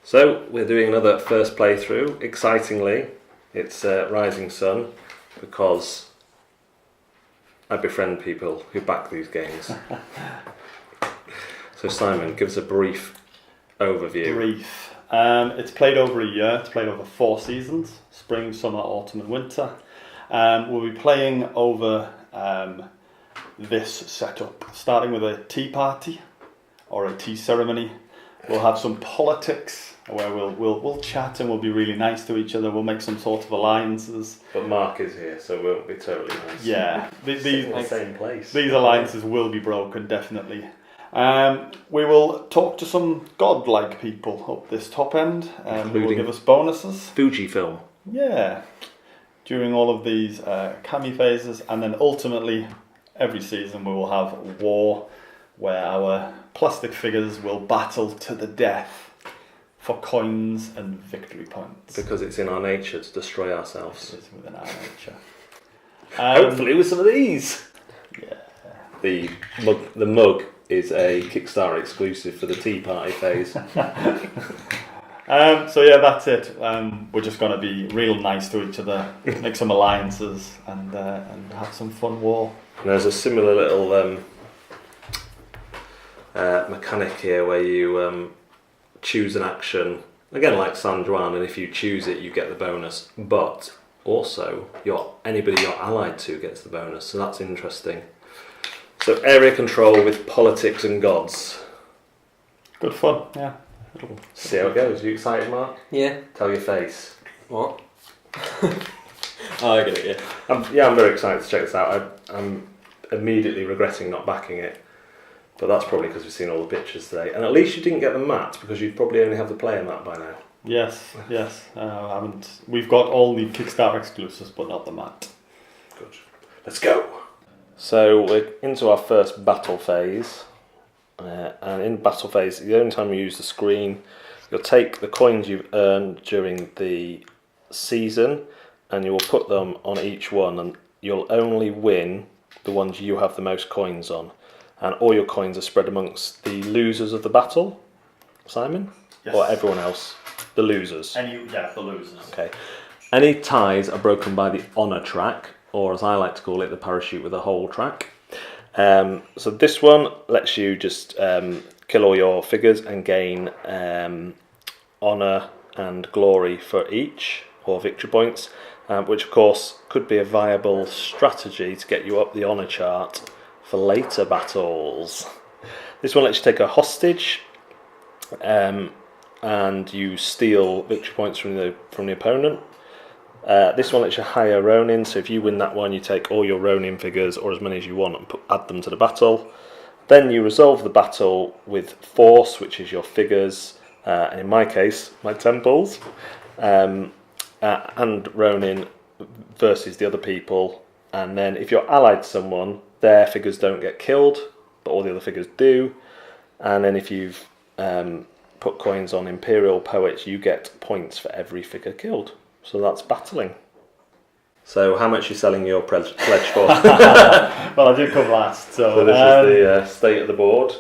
So we're doing another first playthrough. Excitingly, it's Rising Sun because I befriend people who back these games. So Simon, give us a brief overview. It's played over a year. It's played over 4 seasons: spring, summer, autumn, and winter. We'll be playing over this setup, starting with a tea party or a tea ceremony. We'll have some politics where we'll chat and we'll be really nice to each other. We'll make some sort of alliances. But Mark is here, so we'll be totally nice. Yeah, these in the same place. These alliances will be broken, definitely. We will talk to some godlike people up this top end, who will give us bonuses. Fujifilm. Yeah, during all of these kami phases, and then ultimately every season we will have war, where our plastic figures will battle to the death for coins and victory points. Because it's in our nature to destroy ourselves. It is within our nature. Hopefully with some of these. Yeah. The mug is a Kickstarter exclusive for the tea party phase. So yeah, that's it. We're just going to be real nice to each other, make some alliances, and have some fun war. And there's a similar little mechanic here where you choose an action, again like San Juan, and if you choose it you get the bonus, but also anybody you're allied to gets the bonus, so that's interesting. So area control with politics and gods. Good fun, yeah. See how it goes. Are you excited, Mark? Yeah. Tell your face. What? Oh, I get it, yeah. I'm very excited to check this out. I'm immediately regretting not backing it. But that's probably because we've seen all the pictures today. And at least you didn't get the mat, because you'd probably only have the player mat by now. Yes. We've got all the Kickstarter exclusives, but not the mat. Good. Let's go! So we're into our first battle phase. And in battle phase, the only time you use the screen, you'll take the coins you've earned during the season, and you will put them on each one, and you'll only win the ones you have the most coins on. And all your coins are spread amongst the losers of the battle, Simon? Yes. Or everyone else? The losers. The losers. Okay. Any ties are broken by the honour track, or as I like to call it, the parachute with a hole track. So this one lets you just kill all your figures and gain honour and glory for each, or victory points, which of course could be a viable strategy to get you up the honour chart for later battles. This one lets you take a hostage, and you steal victory points from the opponent. This one lets you hire Ronin, so if you win that one, you take all your Ronin figures, or as many as you want, and add them to the battle. Then you resolve the battle with force, which is your figures, and in my case, my temples, and Ronin versus the other people. And then if you're allied to someone, their figures don't get killed, but all the other figures do. And then if you've put coins on Imperial Poets, you get points for every figure killed. So that's battling. So how much are you selling your pledge for? Well, I did come last. So this is the state of the board.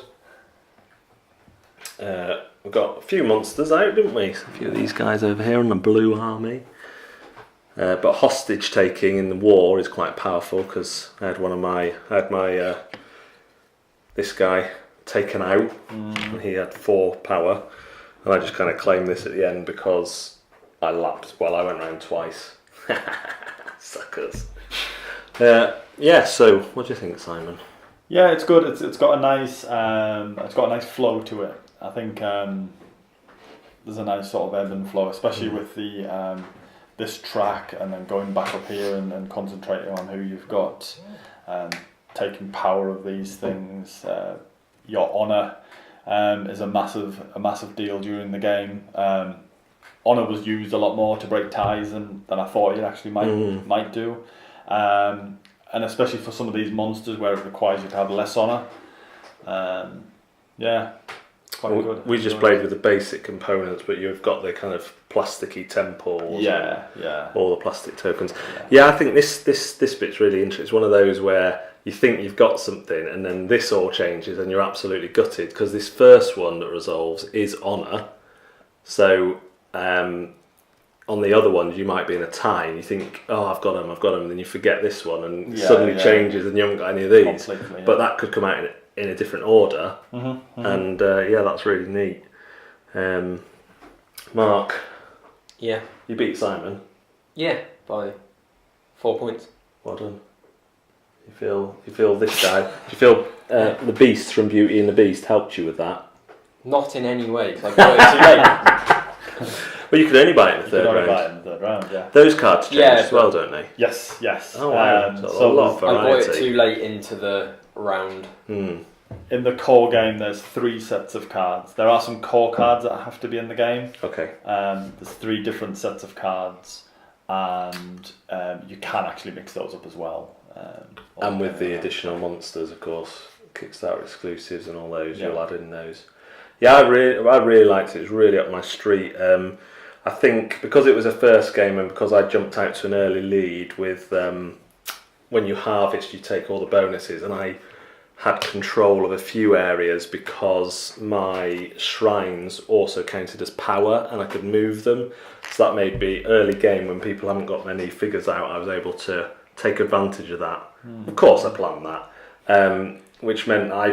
We've got a few monsters out, didn't we? A few of these guys over here in the blue army. But hostage taking in the war is quite powerful, because I had my this guy taken out, and he had 4 power, and I just kind of claimed this at the end because I lapped. Well, I went round twice. Suckers. So what do you think, Simon? Yeah, it's good. It's got a nice flow to it. I think there's a nice sort of ebb and flow, especially with the this track, and then going back up here and concentrating on who you've got, taking power of these things. Your honour is a massive deal during the game. Honour was used a lot more to break ties than I thought it actually might do, and especially for some of these monsters where it requires you to have less honour. Quite good. We just played with the basic components, but you've got the kind of plasticky temples. All the plastic tokens. I think this bit's really interesting. It's one of those where you think you've got something, and then this all changes, and you're absolutely gutted, because this first one that resolves is honour, So on the other ones, you might be in a tie and you think, oh, I've got them, and then you forget this one and suddenly changes and you haven't got any of these. But that could come out in a different order. And that's really neat. Mark, Yeah. you beat Simon. Yeah, by 4 points. Well done. You feel this guy? Do you feel the Beast from Beauty and the Beast helped you with that? Not in any way, because I got it too late. Well, you could only buy it in the third round. Buy it in the third round, yeah. Those cards change as well, don't they? Yes. Oh wow! So a lot of variety. I bought it too late into the round. In the core game, there's 3 sets of cards. There are some core cards that have to be in the game. Okay. There's 3 different sets of cards, and you can actually mix those up as well. And with the additional monsters, of course, Kickstarter exclusives and all those, you'll add in those. Yeah, I really liked it. It was really up my street. I think because it was a first game and because I jumped out to an early lead with when you harvest, you take all the bonuses, and I had control of a few areas because my shrines also counted as power and I could move them. So that made me early game when people haven't got many figures out, I was able to take advantage of that. Of course I planned that, which meant I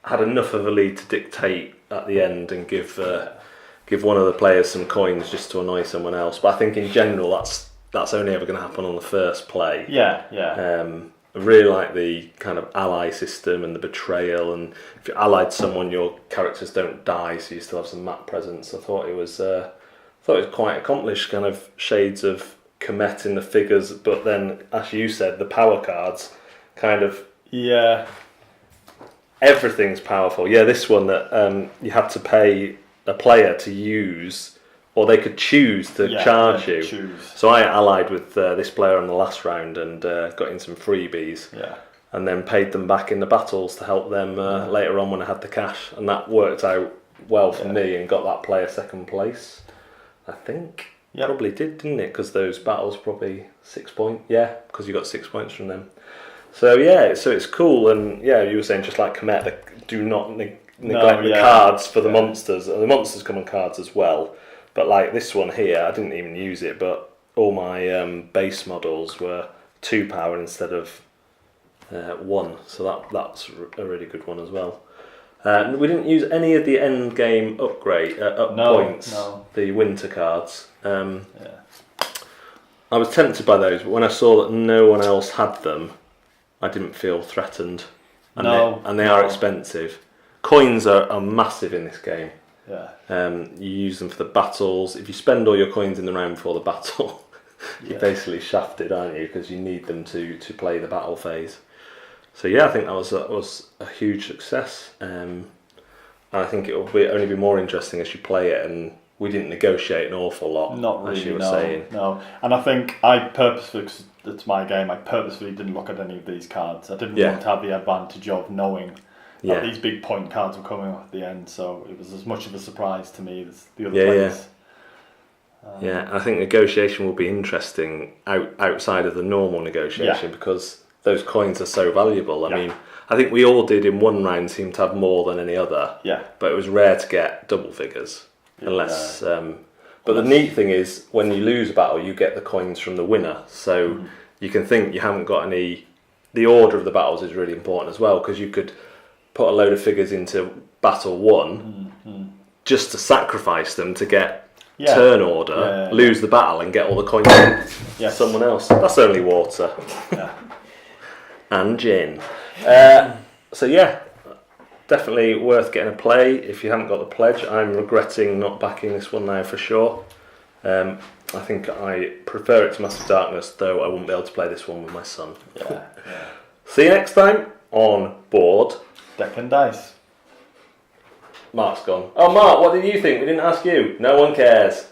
had enough of a lead to dictate at the end and give one of the players some coins just to annoy someone else. But I think in general that's only ever going to happen on the first play. I really like the kind of ally system and the betrayal, and if you're allied to someone, your characters don't die, so you still have some map presence. I thought it was quite accomplished, kind of shades of Comet in the figures, but then, as you said, the power cards, kind of everything's powerful. Yeah, this one that you had to pay a player to use, or they could choose to charge you. So I allied with this player on the last round and got in some freebies. And then paid them back in the battles to help them later on when I had the cash, and that worked out well for me and got that player second place. I think probably didn't it? Because those battles probably 6 points. Yeah, because you got 6 points from them. So it's cool, and you were saying just like Comet, do not neglect the cards for the monsters. The monsters come on cards as well. But like this one here, I didn't even use it, but all my base models were 2 power instead of 1, so that's a really good one as well. We didn't use any of the end game points, the winter cards. I was tempted by those, but when I saw that no one else had them, I didn't feel threatened. And they are expensive. Coins are massive in this game. You use them for the battles. If you spend all your coins in the round before the battle, you're basically shafted, aren't you? Because you need them to play the battle phase. So I think that was a huge success. And I think it will only be more interesting as you play it. And we didn't negotiate an awful lot. Not really, as you were saying. No. And I think I purposefully, because it's my game, I purposefully didn't look at any of these cards. I didn't want to have the advantage of knowing that these big point cards were coming up at the end, so it was as much of a surprise to me as the other players. I think negotiation will be interesting outside of the normal negotiation because those coins are so valuable. I mean, I think we all did in one round seem to have more than any other. But it was rare to get double figures, unless. But the neat thing is, when you lose a battle, you get the coins from the winner. So you can think you haven't got any. The order of the battles is really important as well, because you could put a load of figures into battle 1 just to sacrifice them to get turn order, lose the battle and get all the coins from someone else. That's only water. And gin. Definitely worth getting a play if you haven't got the pledge. I'm regretting not backing this one now for sure. I think I prefer it to Master of Darkness, though I won't be able to play this one with my son. See you next time on Board Deck and Dice. Mark's gone. Oh, Mark, what did you think? We didn't ask you. No one cares.